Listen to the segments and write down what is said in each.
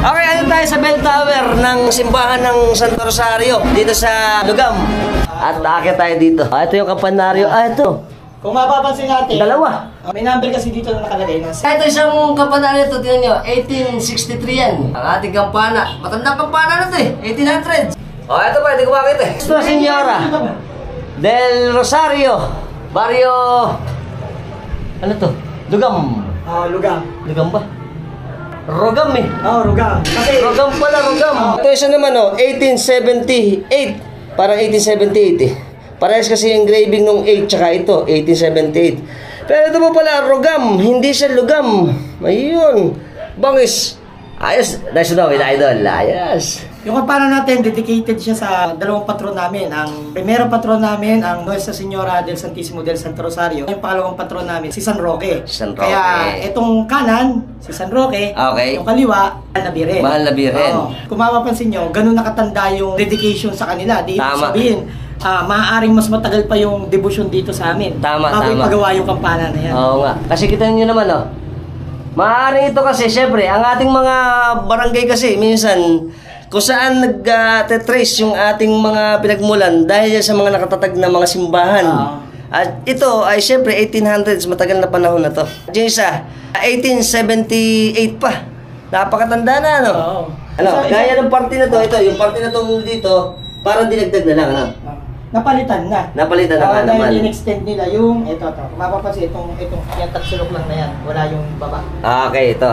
Okay, ano tayo sa bell tower ng simbahan ng Santo Rosario dito sa Lugam. At aakyat tayo dito. Ito yung kampanaryo. Ito. Kung mapapansin natin, Dalawa. may number kasi dito na nakalagay na. Ito isang kampanaryo ito, tingnan nyo. 1863 yan. Ang ating kampana. Matandang kampana na ito eh. 1800s. Ito pa, hindi ko makita eh. Ito, Senyora del Rosario. Barrio... Ano to? Lugam. Lugam. Lugam ba? Rogam eh. Rugam. Kasi... Rogam pala, Rogam. Ito isa naman 1878. Parang 1878 eh. Parehas kasi yung engraving nung 8 tsaka ito, 1878. Pero ito po pala, Rogam. Hindi siya Lugam. Ayun. Bangis. Ayos. Nice to know, idol. Ayos. Yung kampana natin, dedicated siya sa dalawang patron namin. Ang primero patron namin, ang Nuestra Señora del Santísimo del Santo Rosario. Yung pangalawang patron namin, si San Roque. San Roque. Kaya itong kanan, si San Roque. Okay. Yung kaliwa, Mahal na Biren. Mahal na Biren. Kung mapapansin nyo, ganun nakatanda yung dedication sa kanila. Di Tama. sabihin, maaaring mas matagal pa yung devotion dito sa amin. Tama, bago tama. ipagawa yung kampana na yan. Oo nga. Kasi kita nyo naman maaaring ito kasi, syempre, ang ating mga barangay kasi, minsan, kung saan nag-trace yung ating mga pinagmulan dahil sa mga nakatatag na mga simbahan. At ito ay syempre 1800s, matagal na panahon na to. Yung isa, 1878 pa. Napakatanda na, ano? Gaya ng party na to, ito, yung party na to dito, parang dinagdag na lang, ano? Napalitan na. Napalitan na nga naman. Dahil in-extend nila yung, ito. Kung mapapansin, yung tatsulok lang na yan. Wala yung baba. Okay, ito,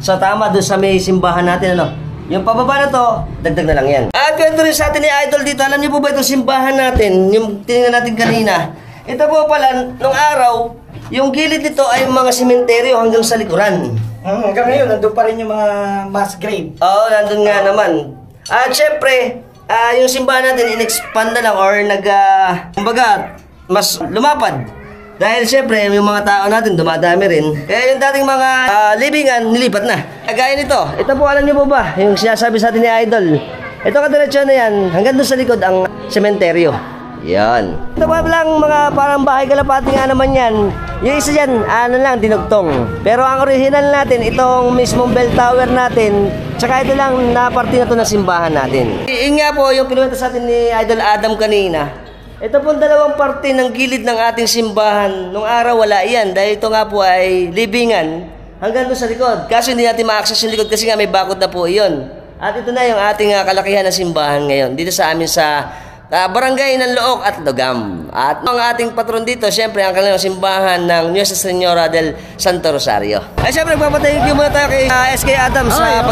So, tama doon sa may simbahan natin, Yung pababa na to, dagdag na lang yan. At kwento rin sa atin ni Idol dito, alam niyo po ba itong simbahan natin, yung tinignan natin kanina? Ito po pala, nung araw, yung gilid nito ay mga sementeryo hanggang sa likuran. Hanggang ngayon, nandun pa rin yung mga mass grave. Oo, nandun nga naman. At syempre, yung simbahan natin, in-expand na lang or kumbaga, mas lumapad. Dahil syempre, yung mga tao natin dumadami rin. Kaya yung dating mga libingan, nilipat na. Gaya nito, ito po alam niyo po ba, yung sinasabi sa atin ni Idol. Ito kadiretso na yan, hanggang doon sa likod ang sementeryo. Yan. Ito pa lang mga parang bahay kalapati nga naman yan. Yung isa dyan, dinugtong. Pero ang original natin, itong mismong bell tower natin, tsaka ito lang na parte na to ng simbahan natin. Yun nga po, yung pinuwenta sa atin ni Idol Adam kanina. Ito pong dalawang parte ng gilid ng ating simbahan. Nung araw wala yan dahil ito nga po ay libingan hanggang doon sa likod. Kaso hindi natin ma-access yung likod kasi nga may bakod na po iyon. At ito na yung ating kalakihan na simbahan ngayon dito sa amin sa Barangay ng Look at Lugam. At ang ating patron dito, syempre ang kanilang simbahan ng Nuestra Señora del Santo Rosario. Ay syempre magpapatay muna tayo kay SK Adams sa